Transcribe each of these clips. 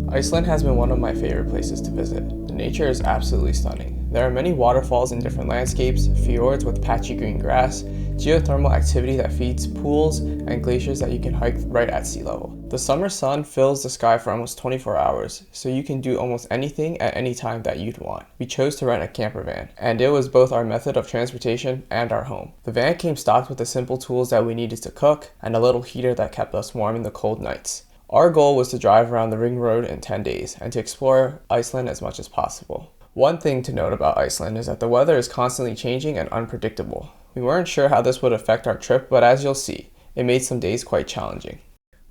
Iceland has been one of my favorite places to visit. The nature is absolutely stunning. There are many waterfalls in different landscapes, fjords with patchy green grass, geothermal activity that feeds pools, and glaciers that you can hike right at sea level. The summer sun fills the sky for almost 24 hours, so you can do almost anything at any time that you'd want. We chose to rent a camper van, and it was both our method of transportation and our home. The van came stocked with the simple tools that we needed to cook, and a little heater that kept us warm in the cold nights. Our goal was to drive around the ring road in 10 days and to explore Iceland as much as possible. One thing to note about Iceland is that the weather is constantly changing and unpredictable. We weren't sure how this would affect our trip, but as you'll see, it made some days quite challenging.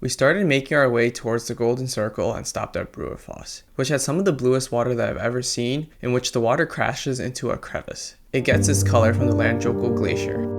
We started making our way towards the Golden Circle and stopped at Foss, which has some of the bluest water that I've ever seen, in which the water crashes into a crevice. It gets its color from the Landjökull Glacier.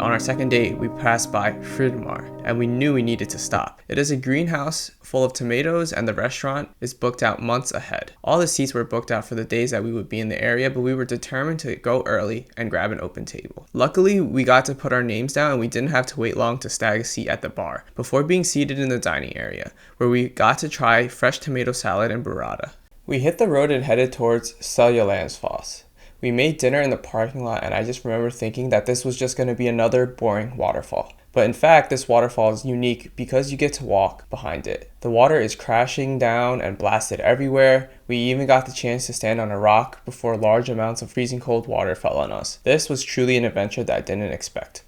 On our second day, we passed by Fridmar, and we knew we needed to stop. It is a greenhouse full of tomatoes, and the restaurant is booked out months ahead. All the seats were booked out for the days that we would be in the area, but we were determined to go early and grab an open table. Luckily, we got to put our names down, and we didn't have to wait long to snag a seat at the bar, before being seated in the dining area, where we got to try fresh tomato salad and burrata. We hit the road and headed towards Foss. We made dinner in the parking lot, and I just remember thinking that this was just going to be another boring waterfall. But in fact, this waterfall is unique because you get to walk behind it. The water is crashing down and blasted everywhere. We even got the chance to stand on a rock before large amounts of freezing cold water fell on us. This was truly an adventure that I didn't expect.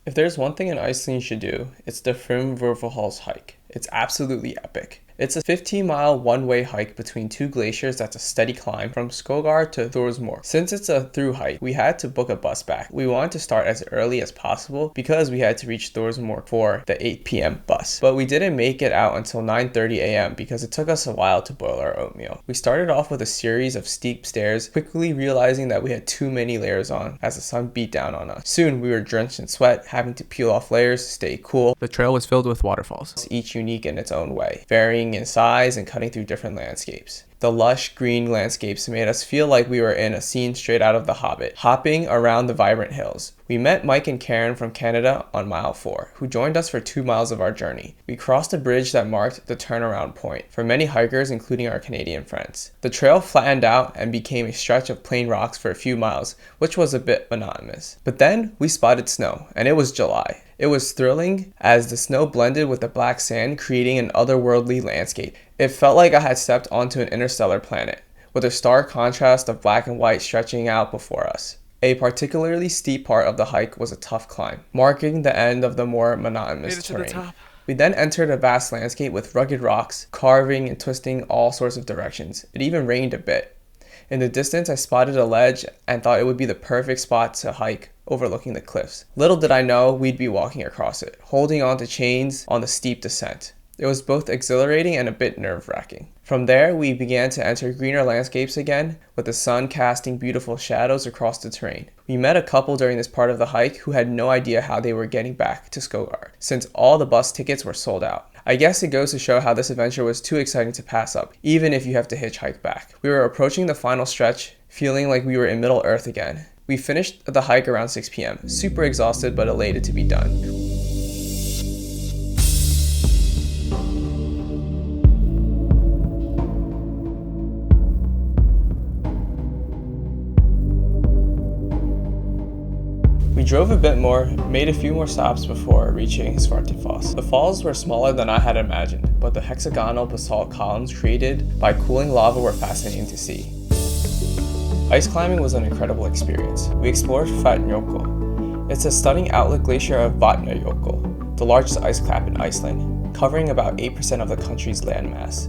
If there's one thing in Iceland you should do, it's the waterfalls hike. It's absolutely epic. It's a 15-mile one-way hike between two glaciers that's a steady climb from Skógar to Þórsmörk. Since it's a through hike, we had to book a bus back. We wanted to start as early as possible because we had to reach Þórsmörk for the 8 p.m. bus. But we didn't make it out until 9:30 a.m. because it took us a while to boil our oatmeal. We started off with a series of steep stairs, quickly realizing that we had too many layers on as the sun beat down on us. Soon we were drenched in sweat, having to peel off layers to stay cool. The trail was filled with waterfalls, each unique in its own way, varying in size and cutting through different landscapes. The lush green landscapes made us feel like we were in a scene straight out of The Hobbit, hopping around the vibrant hills. We met Mike and Karen from Canada on mile 4, who joined us for 2 miles of our journey. We crossed a bridge that marked the turnaround point for many hikers, including our Canadian friends. The trail flattened out and became a stretch of plain rocks for a few miles, which was a bit monotonous. But then we spotted snow, and it was July. It was thrilling as the snow blended with the black sand, creating an otherworldly landscape. It felt like I had stepped onto an interstellar planet, with a stark contrast of black and white stretching out before us. A particularly steep part of the hike was a tough climb, marking the end of the more monotonous terrain. We then entered a vast landscape with rugged rocks, carving and twisting all sorts of directions. It even rained a bit. In the distance, I spotted a ledge and thought it would be the perfect spot to hike, overlooking the cliffs. Little did I know we'd be walking across it, holding on to chains on the steep descent. It was both exhilarating and a bit nerve-wracking. From there, we began to enter greener landscapes again, with the sun casting beautiful shadows across the terrain. We met a couple during this part of the hike who had no idea how they were getting back to Skógar, since all the bus tickets were sold out. I guess it goes to show how this adventure was too exciting to pass up, even if you have to hitchhike back. We were approaching the final stretch, feeling like we were in Middle Earth again. We finished the hike around 6 p.m., super exhausted but elated to be done. We drove a bit more, made a few more stops before reaching Foss. The falls were smaller than I had imagined, but the hexagonal basalt columns created by cooling lava were fascinating to see. Ice climbing was an incredible experience. We explored Vatnajökull. It's a stunning outlet glacier of Vatnajökull, the largest ice cap in Iceland, covering about 8% of the country's landmass.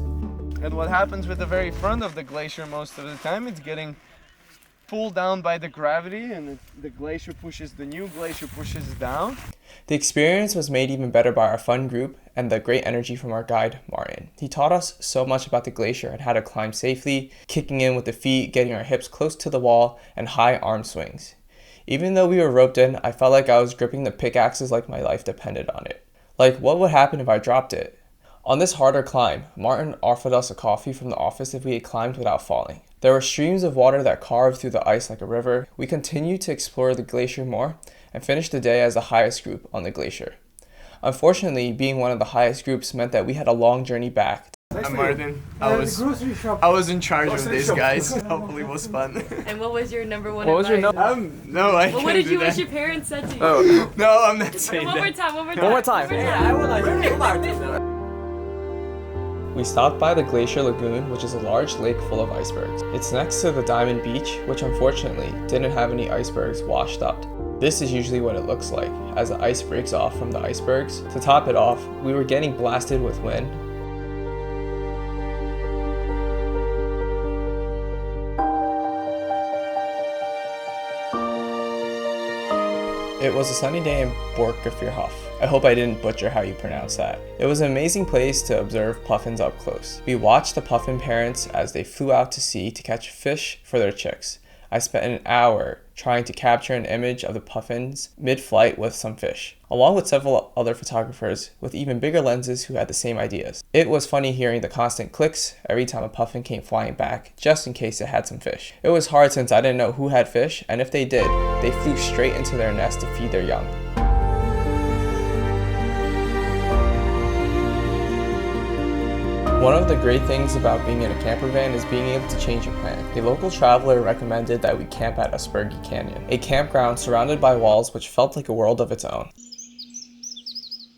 And what happens with the very front of the glacier most of the time, it's getting pulled down by the gravity, and the glacier pushes, the new glacier pushes down. The experience was made even better by our fun group and the great energy from our guide, Martin. He taught us so much about the glacier and how to climb safely, kicking in with the feet, getting our hips close to the wall, and high arm swings. Even though we were roped in, I felt like I was gripping the pickaxes like my life depended on it. Like, what would happen if I dropped it? On this harder climb, Martin offered us a coffee from the office if we had climbed without falling. There were streams of water that carved through the ice like a river. We continued to explore the glacier more and finished the day as the highest group on the glacier. Unfortunately, being one of the highest groups meant that we had a long journey back. I'm Martin. I was in charge of this, guys. Hopefully it was fun. And what was your number one What was your advice? No, I Well, can't what did do you that. wish your parents said to you? Oh, no, I'm not saying One more that. time, one more time. One more time. We stopped by the Glacier Lagoon, which is a large lake full of icebergs. It's next to the Diamond Beach, which unfortunately didn't have any icebergs washed up. This is usually what it looks like, as the ice breaks off from the icebergs. To top it off, we were getting blasted with wind. It was a sunny day in Borgafjörhof. I hope I didn't butcher how you pronounce that. It was an amazing place to observe puffins up close. We watched the puffin parents as they flew out to sea to catch fish for their chicks. I spent an hour trying to capture an image of the puffins mid-flight with some fish, along with several other photographers with even bigger lenses who had the same ideas. It was funny hearing the constant clicks every time a puffin came flying back, just in case it had some fish. It was hard since I didn't know who had fish, and if they did, they flew straight into their nest to feed their young. One of the great things about being in a camper van is being able to change your plan. A local traveler recommended that we camp at Aspergy Canyon, a campground surrounded by walls which felt like a world of its own.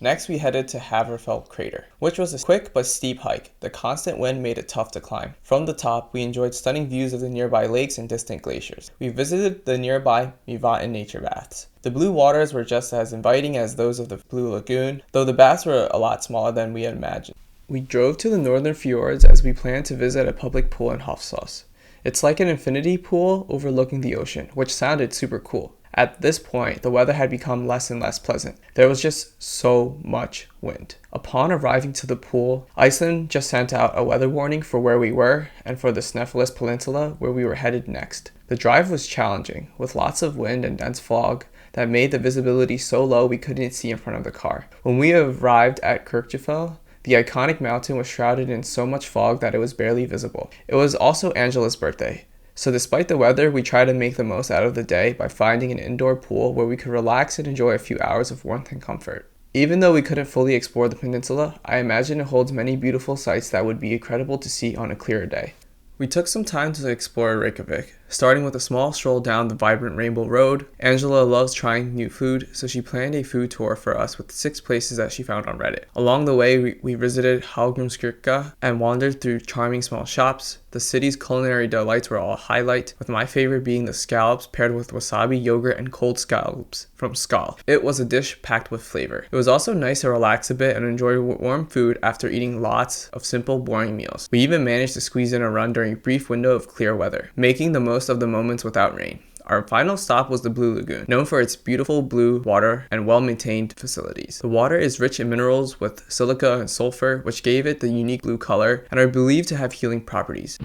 Next, we headed to Haverfell Crater, which was a quick but steep hike. The constant wind made it tough to climb. From the top, we enjoyed stunning views of the nearby lakes and distant glaciers. We visited the nearby Mývatn nature baths. The blue waters were just as inviting as those of the Blue Lagoon, though the baths were a lot smaller than we had imagined. We drove to the northern fjords as we planned to visit a public pool in Hofsås. It's like an infinity pool overlooking the ocean, which sounded super cool. At this point, the weather had become less and less pleasant. There was just so much wind. Upon arriving to the pool, Iceland just sent out a weather warning for where we were and for the Snæfellsnes Peninsula where we were headed next. The drive was challenging, with lots of wind and dense fog that made the visibility so low we couldn't see in front of the car. When we arrived at Kirkjufell, the iconic mountain was shrouded in so much fog that it was barely visible. It was also Angela's birthday, so despite the weather, we tried to make the most out of the day by finding an indoor pool where we could relax and enjoy a few hours of warmth and comfort. Even though we couldn't fully explore the peninsula, I imagine it holds many beautiful sights that would be incredible to see on a clearer day. We took some time to explore Reykjavik, starting with a small stroll down the vibrant Rainbow Road. Angela loves trying new food, so she planned a food tour for us with 6 places that she found on Reddit. Along the way, we visited Hallgrímskirkja and wandered through charming small shops. The city's culinary delights were all a highlight, with my favorite being the scallops paired with wasabi, yogurt, and cold scallops from Skal. It was a dish packed with flavor. It was also nice to relax a bit and enjoy warm food after eating lots of simple, boring meals. We even managed to squeeze in a run during a brief window of clear weather, making the most of the moments without rain. Our final stop was the Blue Lagoon, known for its beautiful blue water and well-maintained facilities. The water is rich in minerals with silica and sulfur, which gave it the unique blue color and are believed to have healing properties.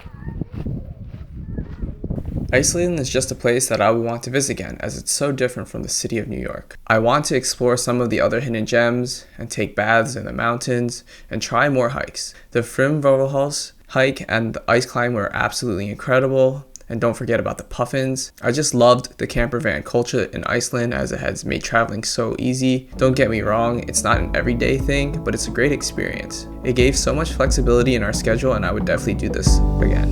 Iceland is just a place that I would want to visit again, as it's so different from the city of New York. I want to explore some of the other hidden gems and take baths in the mountains and try more hikes. The Frimvollhals hike and the ice climb were absolutely incredible. And don't forget about the puffins. I just loved the camper van culture in Iceland as it has made traveling so easy. Don't get me wrong, it's not an everyday thing, but it's a great experience. It gave so much flexibility in our schedule and I would definitely do this again.